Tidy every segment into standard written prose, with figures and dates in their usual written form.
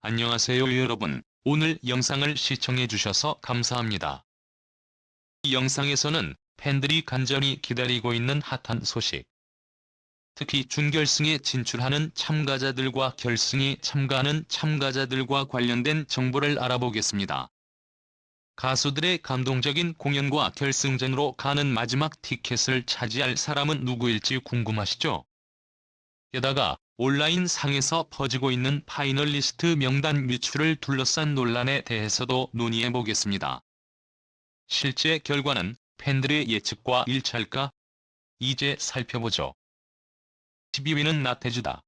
안녕하세요 여러분. 오늘 영상을 시청해 주셔서 감사합니다. 이 영상에서는 팬들이 간절히 기다리고 있는 핫한 소식, 특히 준결승에 진출하는 참가자들과 결승에 참가하는 참가자들과 관련된 정보를 알아보겠습니다. 가수들의 감동적인 공연과 결승전으로 가는 마지막 티켓을 차지할 사람은 누구일지 궁금하시죠? 게다가 온라인 상에서 퍼지고 있는 파이널리스트 명단 유출을 둘러싼 논란에 대해서도 논의해보겠습니다. 실제 결과는 팬들의 예측과 일치할까? 이제 살펴보죠. 12위는 나태주다.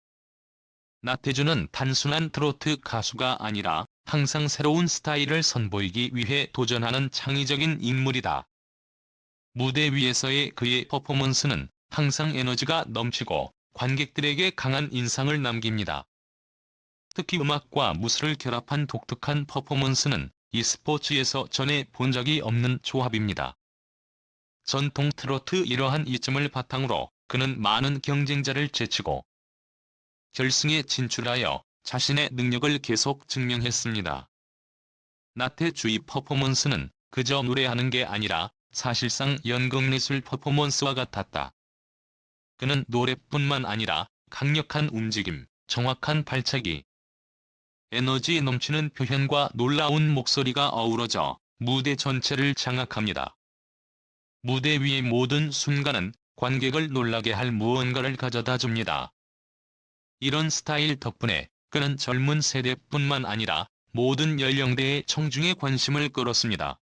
나태주는 단순한 트로트 가수가 아니라 항상 새로운 스타일을 선보이기 위해 도전하는 창의적인 인물이다. 무대 위에서의 그의 퍼포먼스는 항상 에너지가 넘치고 관객들에게 강한 인상을 남깁니다. 특히 음악과 무술을 결합한 독특한 퍼포먼스는 e스포츠에서 전에 본 적이 없는 조합입니다. 전통 트로트 이러한 이점을 바탕으로 그는 많은 경쟁자를 제치고 결승에 진출하여 자신의 능력을 계속 증명했습니다. 나태주의 퍼포먼스는 그저 노래하는 게 아니라 사실상 연극예술 퍼포먼스와 같았다. 그는 노래뿐만 아니라 강력한 움직임, 정확한 발차기, 에너지 넘치는 표현과 놀라운 목소리가 어우러져 무대 전체를 장악합니다. 무대 위의 모든 순간은 관객을 놀라게 할 무언가를 가져다 줍니다. 이런 스타일 덕분에 그는 젊은 세대뿐만 아니라 모든 연령대의 청중의 관심을 끌었습니다.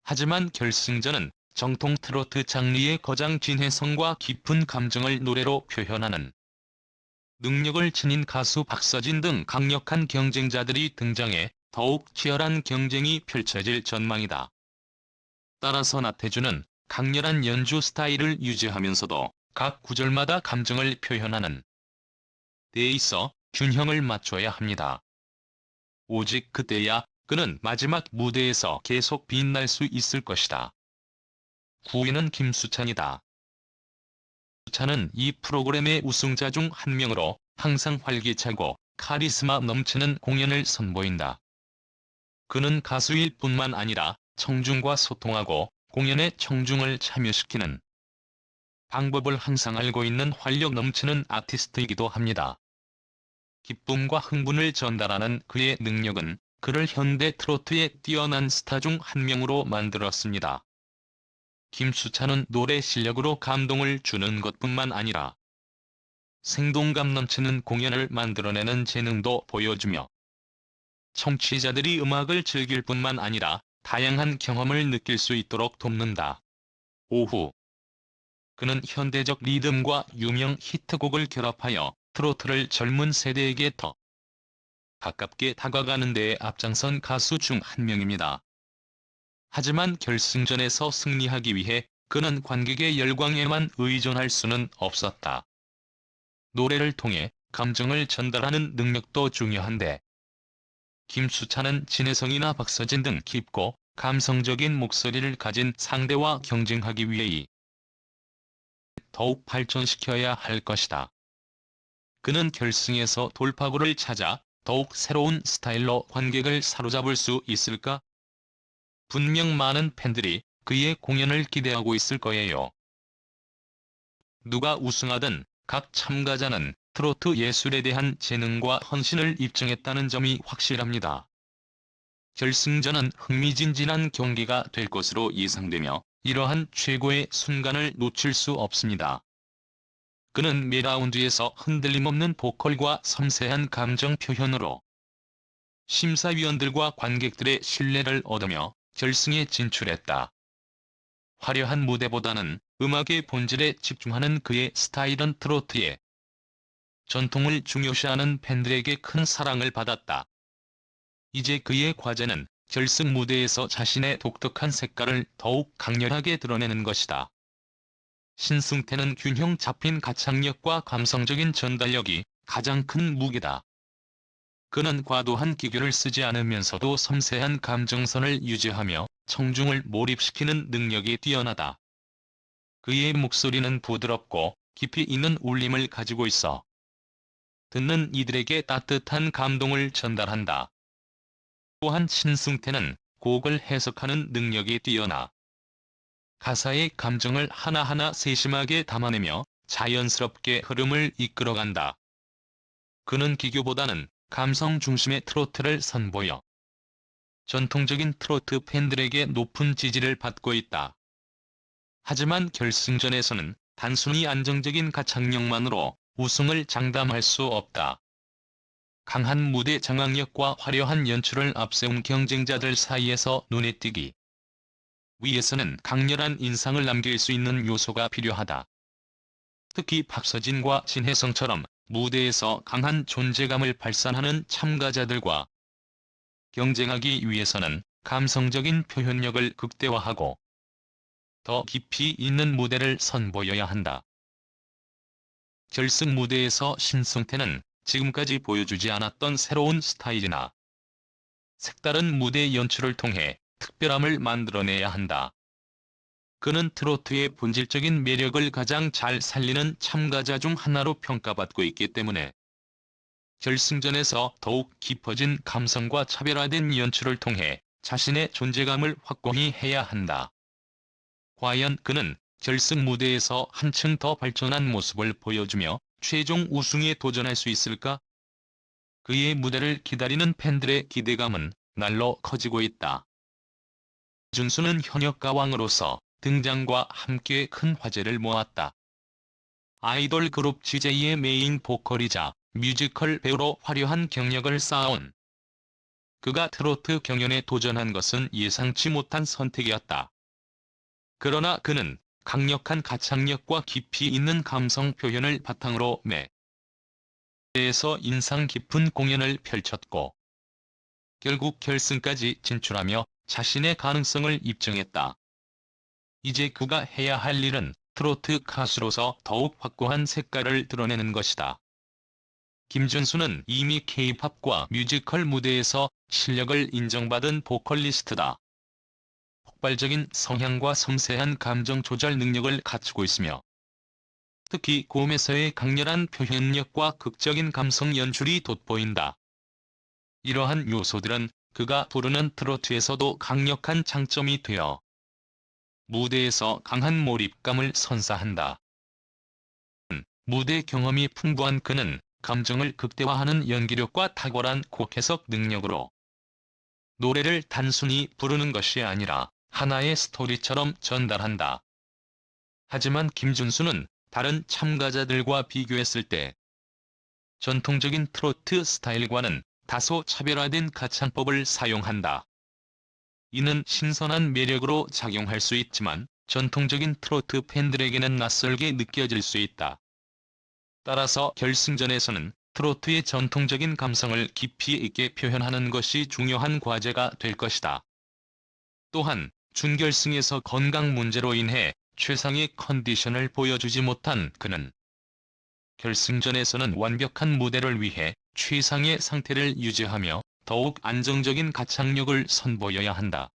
하지만 결승전은 정통 트로트 장르의 거장 진혜성과 깊은 감정을 노래로 표현하는 능력을 지닌 가수 박서진 등 강력한 경쟁자들이 등장해 더욱 치열한 경쟁이 펼쳐질 전망이다. 따라서 나태주는 강렬한 연주 스타일을 유지하면서도 각 구절마다 감정을 표현하는 데 있어 균형을 맞춰야 합니다. 오직 그때야 그는 마지막 무대에서 계속 빛날 수 있을 것이다. 9위는 김수찬이다. 수찬은 이 프로그램의 우승자 중 한 명으로 항상 활기차고 카리스마 넘치는 공연을 선보인다. 그는 가수일 뿐만 아니라 청중과 소통하고 공연에 청중을 참여시키는 방법을 항상 알고 있는 활력 넘치는 아티스트이기도 합니다. 기쁨과 흥분을 전달하는 그의 능력은 그를 현대 트로트의 뛰어난 스타 중 한 명으로 만들었습니다. 김수찬은 노래 실력으로 감동을 주는 것뿐만 아니라 생동감 넘치는 공연을 만들어내는 재능도 보여주며 청취자들이 음악을 즐길 뿐만 아니라 다양한 경험을 느낄 수 있도록 돕는다. 오후 그는 현대적 리듬과 유명 히트곡을 결합하여 트로트를 젊은 세대에게 더 가깝게 다가가는 데에 앞장선 가수 중 한 명입니다. 하지만 결승전에서 승리하기 위해 그는 관객의 열광에만 의존할 수는 없었다. 노래를 통해 감정을 전달하는 능력도 중요한데 김수찬은 진혜성이나 박서진 등 깊고 감성적인 목소리를 가진 상대와 경쟁하기 위해 더욱 발전시켜야 할 것이다. 그는 결승에서 돌파구를 찾아 더욱 새로운 스타일로 관객을 사로잡을 수 있을까? 분명 많은 팬들이 그의 공연을 기대하고 있을 거예요. 누가 우승하든 각 참가자는 트로트 예술에 대한 재능과 헌신을 입증했다는 점이 확실합니다. 결승전은 흥미진진한 경기가 될 것으로 예상되며 이러한 최고의 순간을 놓칠 수 없습니다. 그는 매 라운드에서 흔들림 없는 보컬과 섬세한 감정 표현으로 심사위원들과 관객들의 신뢰를 얻으며 결승에 진출했다. 화려한 무대보다는 음악의 본질에 집중하는 그의 스타일은 트로트의 전통을 중요시하는 팬들에게 큰 사랑을 받았다. 이제 그의 과제는 결승 무대에서 자신의 독특한 색깔을 더욱 강렬하게 드러내는 것이다. 신승태는 균형 잡힌 가창력과 감성적인 전달력이 가장 큰 무기다. 그는 과도한 기교를 쓰지 않으면서도 섬세한 감정선을 유지하며 청중을 몰입시키는 능력이 뛰어나다. 그의 목소리는 부드럽고 깊이 있는 울림을 가지고 있어 듣는 이들에게 따뜻한 감동을 전달한다. 또한 신승태는 곡을 해석하는 능력이 뛰어나 가사의 감정을 하나하나 세심하게 담아내며 자연스럽게 흐름을 이끌어간다. 그는 기교보다는 감성 중심의 트로트를 선보여 전통적인 트로트 팬들에게 높은 지지를 받고 있다. 하지만 결승전에서는 단순히 안정적인 가창력만으로 우승을 장담할 수 없다. 강한 무대 장악력과 화려한 연출을 앞세운 경쟁자들 사이에서 눈에 띄기 위해서는 강렬한 인상을 남길 수 있는 요소가 필요하다. 특히 박서진과 진혜성처럼 무대에서 강한 존재감을 발산하는 참가자들과 경쟁하기 위해서는 감성적인 표현력을 극대화하고 더 깊이 있는 무대를 선보여야 한다. 결승 무대에서 신승태는 지금까지 보여주지 않았던 새로운 스타일이나 색다른 무대 연출을 통해 특별함을 만들어내야 한다. 그는 트로트의 본질적인 매력을 가장 잘 살리는 참가자 중 하나로 평가받고 있기 때문에 결승전에서 더욱 깊어진 감성과 차별화된 연출을 통해 자신의 존재감을 확고히 해야 한다. 과연 그는 결승 무대에서 한층 더 발전한 모습을 보여주며 최종 우승에 도전할 수 있을까? 그의 무대를 기다리는 팬들의 기대감은 날로 커지고 있다. 김준수는 현역 가왕으로서 등장과 함께 큰 화제를 모았다. 아이돌 그룹 GJ의 메인 보컬이자 뮤지컬 배우로 화려한 경력을 쌓아온 그가 트로트 경연에 도전한 것은 예상치 못한 선택이었다. 그러나 그는 강력한 가창력과 깊이 있는 감성 표현을 바탕으로 무대에서 인상 깊은 공연을 펼쳤고 결국 결승까지 진출하며 자신의 가능성을 입증했다. 이제 그가 해야 할 일은 트로트 가수로서 더욱 확고한 색깔을 드러내는 것이다. 김준수는 이미 K-팝과 뮤지컬 무대에서 실력을 인정받은 보컬리스트다. 폭발적인 성향과 섬세한 감정 조절 능력을 갖추고 있으며 특히 고음에서의 강렬한 표현력과 극적인 감성 연출이 돋보인다. 이러한 요소들은 그가 부르는 트로트에서도 강력한 장점이 되어 무대에서 강한 몰입감을 선사한다. 무대 경험이 풍부한 그는 감정을 극대화하는 연기력과 탁월한 곡 해석 능력으로 노래를 단순히 부르는 것이 아니라 하나의 스토리처럼 전달한다. 하지만 김준수는 다른 참가자들과 비교했을 때 전통적인 트로트 스타일과는 다소 차별화된 가창법을 사용한다. 이는 신선한 매력으로 작용할 수 있지만 전통적인 트로트 팬들에게는 낯설게 느껴질 수 있다. 따라서 결승전에서는 트로트의 전통적인 감성을 깊이 있게 표현하는 것이 중요한 과제가 될 것이다. 또한 준결승에서 건강 문제로 인해 최상의 컨디션을 보여주지 못한 그는 결승전에서는 완벽한 무대를 위해 최상의 상태를 유지하며 더욱 안정적인 가창력을 선보여야 한다.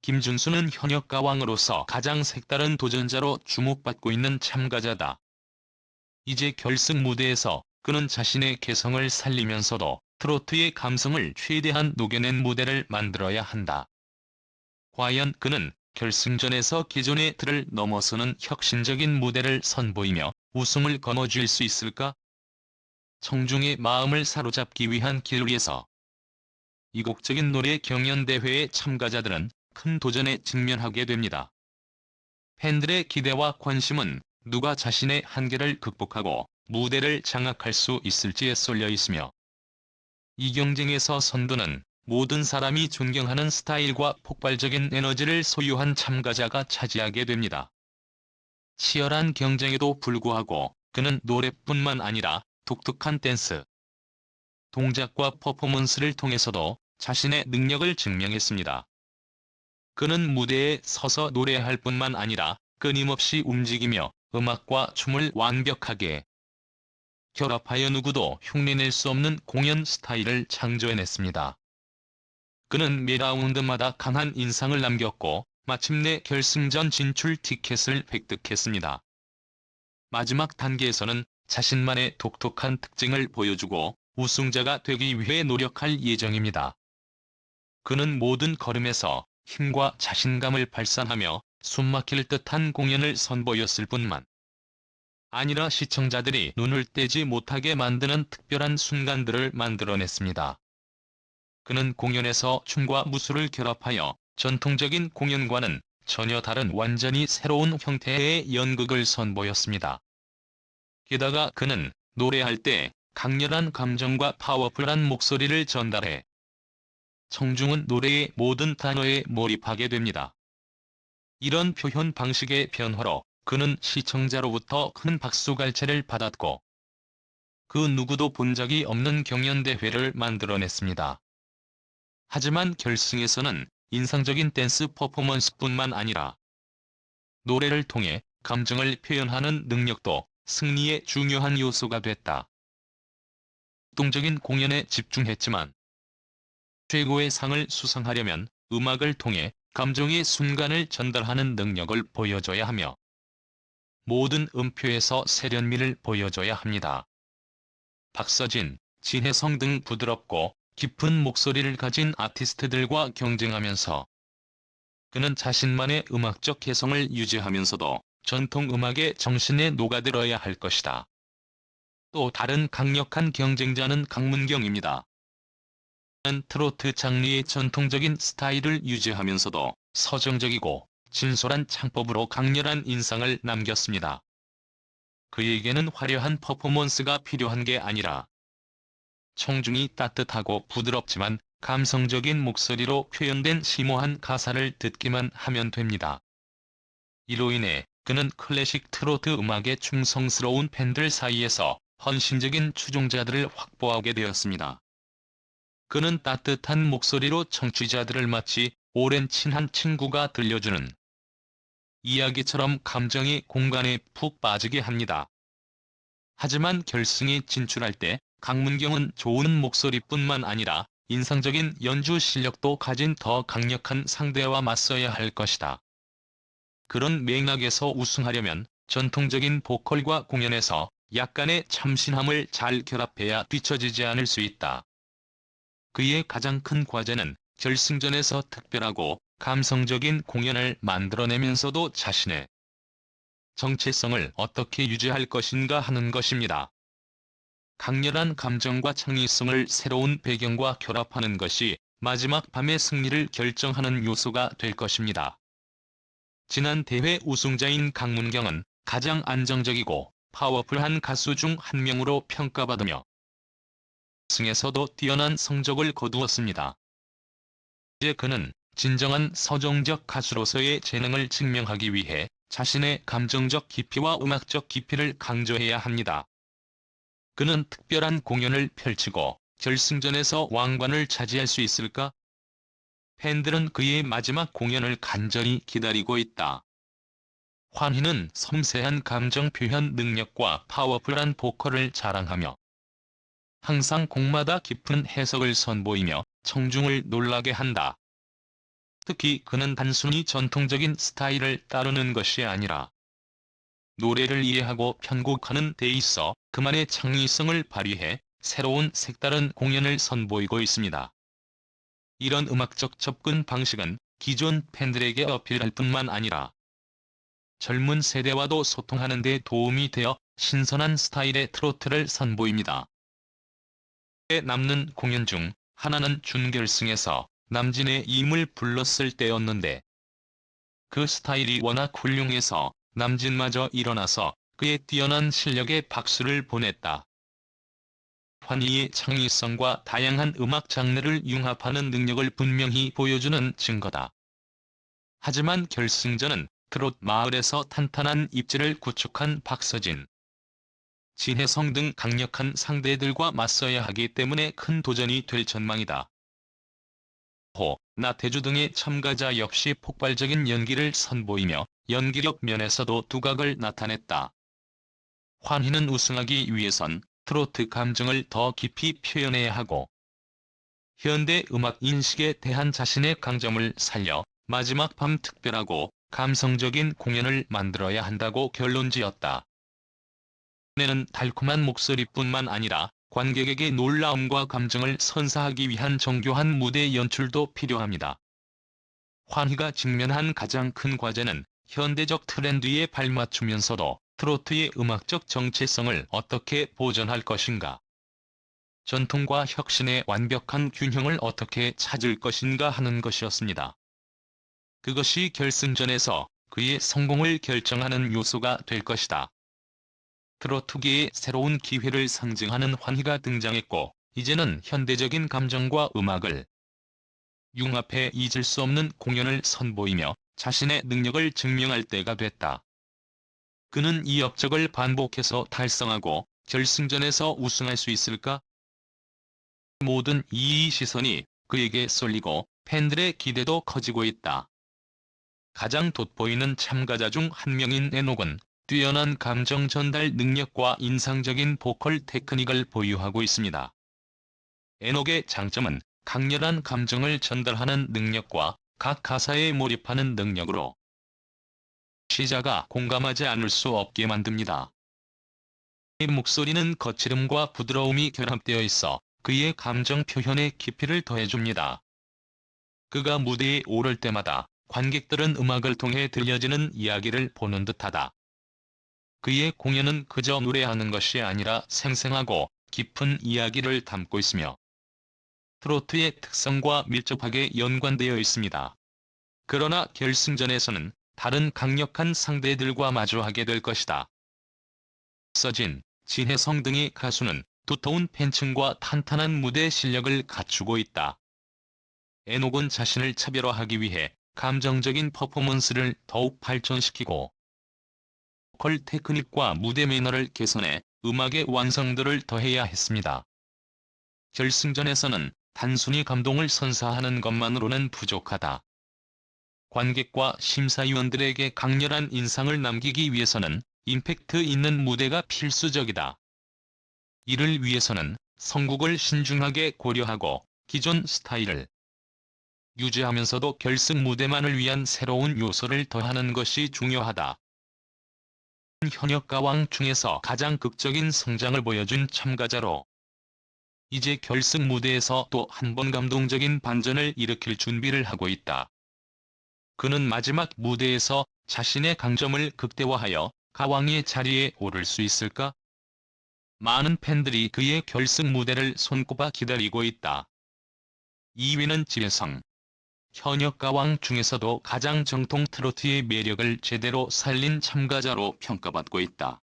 김준수는 현역 가왕으로서 가장 색다른 도전자로 주목받고 있는 참가자다. 이제 결승 무대에서 그는 자신의 개성을 살리면서도 트로트의 감성을 최대한 녹여낸 무대를 만들어야 한다. 과연 그는 결승전에서 기존의 틀을 넘어서는 혁신적인 무대를 선보이며 우승을 거머쥘 수 있을까? 청중의 마음을 사로잡기 위한 길 위에서 이국적인 노래 경연대회의 참가자들은 큰 도전에 직면하게 됩니다. 팬들의 기대와 관심은 누가 자신의 한계를 극복하고 무대를 장악할 수 있을지에 쏠려 있으며 이 경쟁에서 선두는 모든 사람이 존경하는 스타일과 폭발적인 에너지를 소유한 참가자가 차지하게 됩니다. 치열한 경쟁에도 불구하고 그는 노래뿐만 아니라 독특한 댄스, 동작과 퍼포먼스를 통해서도 자신의 능력을 증명했습니다. 그는 무대에 서서 노래할 뿐만 아니라 끊임없이 움직이며 음악과 춤을 완벽하게 결합하여 누구도 흉내낼 수 없는 공연 스타일을 창조해냈습니다. 그는 매 라운드마다 강한 인상을 남겼고 마침내 결승전 진출 티켓을 획득했습니다. 마지막 단계에서는 자신만의 독특한 특징을 보여주고 우승자가 되기 위해 노력할 예정입니다. 그는 모든 걸음에서 힘과 자신감을 발산하며 숨막힐 듯한 공연을 선보였을 뿐만 아니라 시청자들이 눈을 떼지 못하게 만드는 특별한 순간들을 만들어냈습니다. 그는 공연에서 춤과 무술을 결합하여 전통적인 공연과는 전혀 다른 완전히 새로운 형태의 연극을 선보였습니다. 게다가 그는 노래할 때 강렬한 감정과 파워풀한 목소리를 전달해 청중은 노래의 모든 단어에 몰입하게 됩니다. 이런 표현 방식의 변화로 그는 시청자로부터 큰 박수갈채를 받았고 그 누구도 본 적이 없는 경연대회를 만들어냈습니다. 하지만 결승에서는 인상적인 댄스 퍼포먼스뿐만 아니라 노래를 통해 감정을 표현하는 능력도 승리의 중요한 요소가 됐다. 활동적인 공연에 집중했지만 최고의 상을 수상하려면 음악을 통해 감정의 순간을 전달하는 능력을 보여줘야 하며 모든 음표에서 세련미를 보여줘야 합니다. 박서진, 진혜성 등 부드럽고 깊은 목소리를 가진 아티스트들과 경쟁하면서 그는 자신만의 음악적 개성을 유지하면서도 전통 음악의 정신에 녹아들어야 할 것이다. 또 다른 강력한 경쟁자는 강문경입니다. 그는 트로트 장르의 전통적인 스타일을 유지하면서도 서정적이고 진솔한 창법으로 강렬한 인상을 남겼습니다. 그에게는 화려한 퍼포먼스가 필요한 게 아니라 청중이 따뜻하고 부드럽지만 감성적인 목소리로 표현된 심오한 가사를 듣기만 하면 됩니다. 이로 인해 그는 클래식 트로트 음악에 충성스러운 팬들 사이에서 헌신적인 추종자들을 확보하게 되었습니다. 그는 따뜻한 목소리로 청취자들을 마치 오랜 친한 친구가 들려주는 이야기처럼 감정의 공간에 푹 빠지게 합니다. 하지만 결승에 진출할 때 강문경은 좋은 목소리뿐만 아니라 인상적인 연주 실력도 가진 더 강력한 상대와 맞서야 할 것이다. 그런 맥락에서 우승하려면 전통적인 보컬과 공연에서 약간의 참신함을 잘 결합해야 뒤처지지 않을 수 있다. 그의 가장 큰 과제는 결승전에서 특별하고 감성적인 공연을 만들어내면서도 자신의 정체성을 어떻게 유지할 것인가 하는 것입니다. 강렬한 감정과 창의성을 새로운 배경과 결합하는 것이 마지막 밤의 승리를 결정하는 요소가 될 것입니다. 지난 대회 우승자인 강문경은 가장 안정적이고 파워풀한 가수 중 한 명으로 평가받으며 승에서도 뛰어난 성적을 거두었습니다. 이제 그는 진정한 서정적 가수로서의 재능을 증명하기 위해 자신의 감정적 깊이와 음악적 깊이를 강조해야 합니다. 그는 특별한 공연을 펼치고 결승전에서 왕관을 차지할 수 있을까? 팬들은 그의 마지막 공연을 간절히 기다리고 있다. 환희는 섬세한 감정 표현 능력과 파워풀한 보컬을 자랑하며 항상 곡마다 깊은 해석을 선보이며 청중을 놀라게 한다. 특히 그는 단순히 전통적인 스타일을 따르는 것이 아니라 노래를 이해하고 편곡하는 데 있어 그만의 창의성을 발휘해 새로운 색다른 공연을 선보이고 있습니다. 이런 음악적 접근 방식은 기존 팬들에게 어필할 뿐만 아니라 젊은 세대와도 소통하는 데 도움이 되어 신선한 스타일의 트로트를 선보입니다. 남는 공연 중 하나는 준결승에서 남진의 임을 불렀을 때였는데 그 스타일이 워낙 훌륭해서 남진마저 일어나서 그의 뛰어난 실력에 박수를 보냈다. 환희의 창의성과 다양한 음악 장르를 융합하는 능력을 분명히 보여주는 증거다. 하지만 결승전은 트롯 마을에서 탄탄한 입지를 구축한 박서진, 진혜성 등 강력한 상대들과 맞서야 하기 때문에 큰 도전이 될 전망이다. 나태주 등의 참가자 역시 폭발적인 연기를 선보이며 연기력 면에서도 두각을 나타냈다. 환희는 우승하기 위해선 트로트 감정을 더 깊이 표현해야 하고 현대 음악 인식에 대한 자신의 강점을 살려 마지막 밤 특별하고 감성적인 공연을 만들어야 한다고 결론지었다. 내는 달콤한 목소리뿐만 아니라 관객에게 놀라움과 감정을 선사하기 위한 정교한 무대 연출도 필요합니다. 환희가 직면한 가장 큰 과제는 현대적 트렌드에 발맞추면서도 트로트의 음악적 정체성을 어떻게 보존할 것인가. 전통과 혁신의 완벽한 균형을 어떻게 찾을 것인가 하는 것이었습니다. 그것이 결승전에서 그의 성공을 결정하는 요소가 될 것이다. 트로트계의 새로운 기회를 상징하는 환희가 등장했고, 이제는 현대적인 감정과 음악을 융합해 잊을 수 없는 공연을 선보이며 자신의 능력을 증명할 때가 됐다. 그는 이 업적을 반복해서 달성하고 결승전에서 우승할 수 있을까? 모든 이의 시선이 그에게 쏠리고 팬들의 기대도 커지고 있다. 가장 돋보이는 참가자 중 한 명인 에녹은 뛰어난 감정 전달 능력과 인상적인 보컬 테크닉을 보유하고 있습니다. 에녹의 장점은 강렬한 감정을 전달하는 능력과 각 가사에 몰입하는 능력으로 시자가 공감하지 않을 수 없게 만듭니다. 그의 목소리는 거칠음과 부드러움이 결합되어 있어 그의 감정 표현에 깊이를 더해줍니다. 그가 무대에 오를 때마다 관객들은 음악을 통해 들려지는 이야기를 보는 듯하다. 그의 공연은 그저 노래하는 것이 아니라 생생하고 깊은 이야기를 담고 있으며 트로트의 특성과 밀접하게 연관되어 있습니다. 그러나 결승전에서는 다른 강력한 상대들과 마주하게 될 것이다. 서진, 진혜성 등의 가수는 두터운 팬층과 탄탄한 무대 실력을 갖추고 있다. 에녹은 자신을 차별화하기 위해 감정적인 퍼포먼스를 더욱 발전시키고 보컬 테크닉과 무대 매너를 개선해 음악의 완성도를 더해야 했습니다. 결승전에서는 단순히 감동을 선사하는 것만으로는 부족하다. 관객과 심사위원들에게 강렬한 인상을 남기기 위해서는 임팩트 있는 무대가 필수적이다. 이를 위해서는 선곡을 신중하게 고려하고 기존 스타일을 유지하면서도 결승 무대만을 위한 새로운 요소를 더하는 것이 중요하다. 현역 가왕 중에서 가장 극적인 성장을 보여준 참가자로 이제 결승 무대에서 또 한 번 감동적인 반전을 일으킬 준비를 하고 있다. 그는 마지막 무대에서 자신의 강점을 극대화하여 가왕의 자리에 오를 수 있을까? 많은 팬들이 그의 결승 무대를 손꼽아 기다리고 있다. 2위는 진혜성. 현역 가왕 중에서도 가장 정통 트로트의 매력을 제대로 살린 참가자로 평가받고 있다.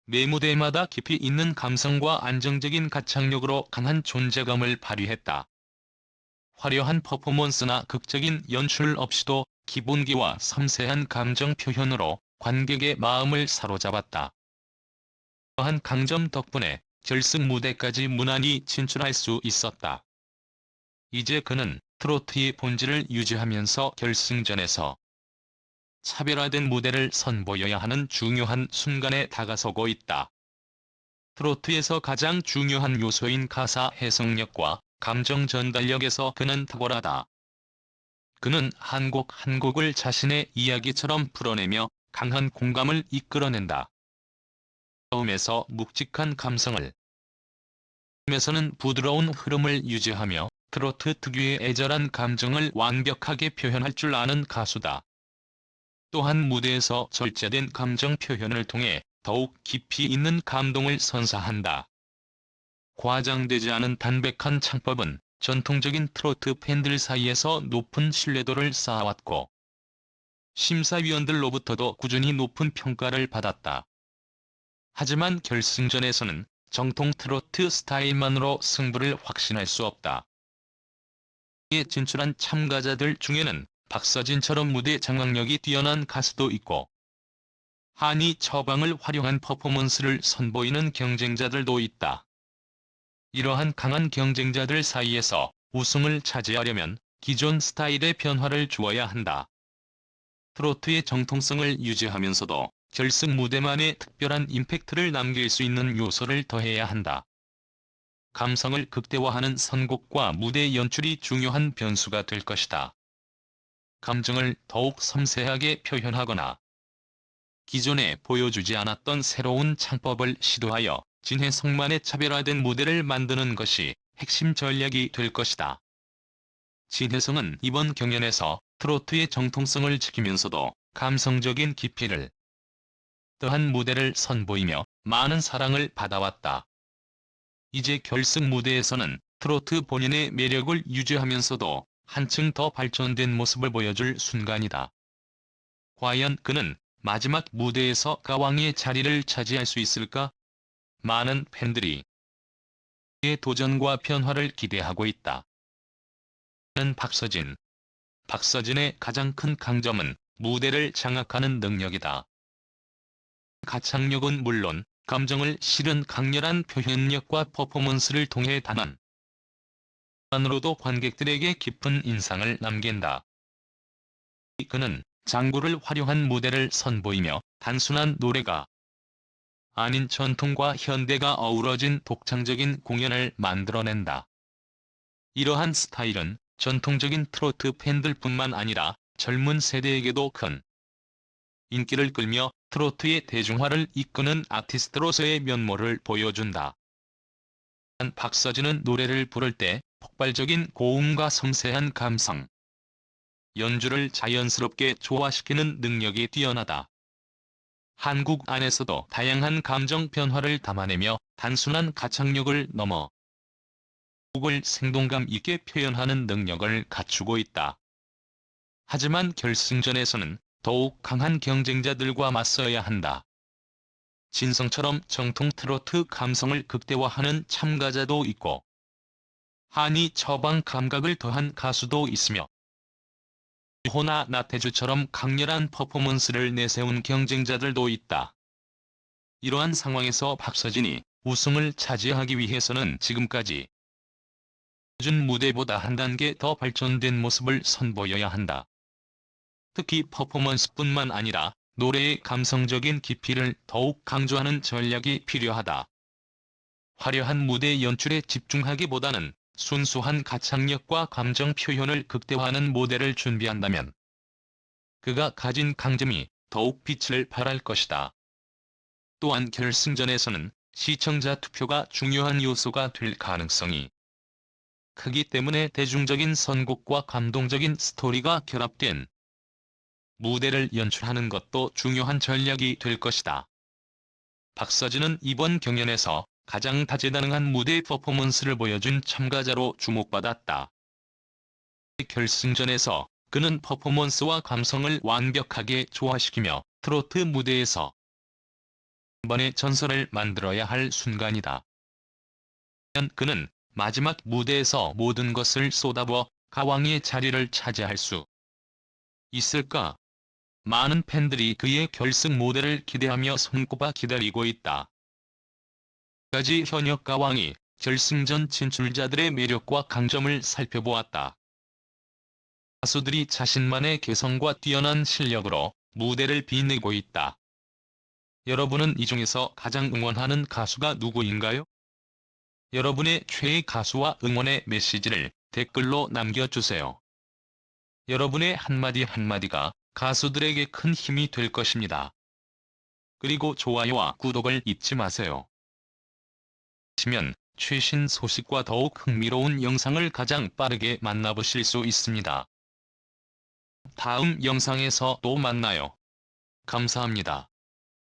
매 무대마다 깊이 있는 감성과 안정적인 가창력으로 강한 존재감을 발휘했다. 화려한 퍼포먼스나 극적인 연출 없이도 기본기와 섬세한 감정 표현으로 관객의 마음을 사로잡았다. 또한 강점 덕분에 결승 무대까지 무난히 진출할 수 있었다. 이제 그는 트로트의 본질을 유지하면서 결승전에서 차별화된 무대를 선보여야 하는 중요한 순간에 다가서고 있다. 트로트에서 가장 중요한 요소인 가사 해석력과 감정 전달력에서 그는 탁월하다. 그는 한 곡 한 곡을 자신의 이야기처럼 풀어내며 강한 공감을 이끌어낸다. 처음에서 묵직한 감성을, 에서는 부드러운 흐름을 유지하며 트로트 특유의 애절한 감정을 완벽하게 표현할 줄 아는 가수다. 또한 무대에서 절제된 감정 표현을 통해 더욱 깊이 있는 감동을 선사한다. 과장되지 않은 담백한 창법은 전통적인 트로트 팬들 사이에서 높은 신뢰도를 쌓아왔고 심사위원들로부터도 꾸준히 높은 평가를 받았다. 하지만 결승전에서는 정통 트로트 스타일만으로 승부를 확신할 수 없다. 이에 진출한 참가자들 중에는 박서진처럼 무대 장악력이 뛰어난 가수도 있고 한이 처방을 활용한 퍼포먼스를 선보이는 경쟁자들도 있다. 이러한 강한 경쟁자들 사이에서 우승을 차지하려면 기존 스타일의 변화를 주어야 한다. 트로트의 정통성을 유지하면서도 결승 무대만의 특별한 임팩트를 남길 수 있는 요소를 더해야 한다. 감성을 극대화하는 선곡과 무대 연출이 중요한 변수가 될 것이다. 감정을 더욱 섬세하게 표현하거나 기존에 보여주지 않았던 새로운 창법을 시도하여 진해성만의 차별화된 무대를 만드는 것이 핵심 전략이 될 것이다. 진해성은 이번 경연에서 트로트의 정통성을 지키면서도 감성적인 깊이를 더한 무대를 선보이며 많은 사랑을 받아왔다. 이제 결승 무대에서는 트로트 본연의 매력을 유지하면서도 한층 더 발전된 모습을 보여줄 순간이다. 과연 그는 마지막 무대에서 가왕의 자리를 차지할 수 있을까? 많은 팬들이 그의 도전과 변화를 기대하고 있다. 는 박서진의 가장 큰 강점은 무대를 장악하는 능력이다. 가창력은 물론 감정을 실은 강렬한 표현력과 퍼포먼스를 통해 단원만으로도 관객들에게 깊은 인상을 남긴다. 그는 장구를 활용한 무대를 선보이며 단순한 노래가 아닌 전통과 현대가 어우러진 독창적인 공연을 만들어낸다. 이러한 스타일은 전통적인 트로트 팬들뿐만 아니라 젊은 세대에게도 큰 인기를 끌며 트로트의 대중화를 이끄는 아티스트로서의 면모를 보여준다. 박서진은 노래를 부를 때 폭발적인 고음과 섬세한 감성, 연주를 자연스럽게 조화시키는 능력이 뛰어나다. 한국 안에서도 다양한 감정 변화를 담아내며 단순한 가창력을 넘어 곡을 생동감 있게 표현하는 능력을 갖추고 있다. 하지만 결승전에서는 더욱 강한 경쟁자들과 맞서야 한다. 진성처럼 정통 트로트 감성을 극대화하는 참가자도 있고 한이 처방 감각을 더한 가수도 있으며 호나 나태주처럼 강렬한 퍼포먼스를 내세운 경쟁자들도 있다. 이러한 상황에서 박서진이 우승을 차지하기 위해서는 지금까지 준 무대보다 한 단계 더 발전된 모습을 선보여야 한다. 특히 퍼포먼스뿐만 아니라 노래의 감성적인 깊이를 더욱 강조하는 전략이 필요하다. 화려한 무대 연출에 집중하기보다는 순수한 가창력과 감정 표현을 극대화하는 무대를 준비한다면 그가 가진 강점이 더욱 빛을 발할 것이다. 또한 결승전에서는 시청자 투표가 중요한 요소가 될 가능성이 크기 때문에 대중적인 선곡과 감동적인 스토리가 결합된 무대를 연출하는 것도 중요한 전략이 될 것이다. 박서진은 이번 경연에서 가장 다재다능한 무대 퍼포먼스를 보여준 참가자로 주목받았다. 결승전에서 그는 퍼포먼스와 감성을 완벽하게 조화시키며 트로트 무대에서 한 번의 전설을 만들어야 할 순간이다. 그는 마지막 무대에서 모든 것을 쏟아부어 가왕의 자리를 차지할 수 있을까? 많은 팬들이 그의 결승 무대를 기대하며 손꼽아 기다리고 있다. 까지 현역 가왕이 결승전 진출자들의 매력과 강점을 살펴보았다. 가수들이 자신만의 개성과 뛰어난 실력으로 무대를 빛내고 있다. 여러분은 이 중에서 가장 응원하는 가수가 누구인가요? 여러분의 최애 가수와 응원의 메시지를 댓글로 남겨주세요. 여러분의 한마디 한마디가 가수들에게 큰 힘이 될 것입니다. 그리고 좋아요와 구독을 잊지 마세요. 시면 최신 소식과 더욱 흥미로운 영상을 가장 빠르게 만나보실 수 있습니다. 다음 영상에서 또 만나요. 감사합니다.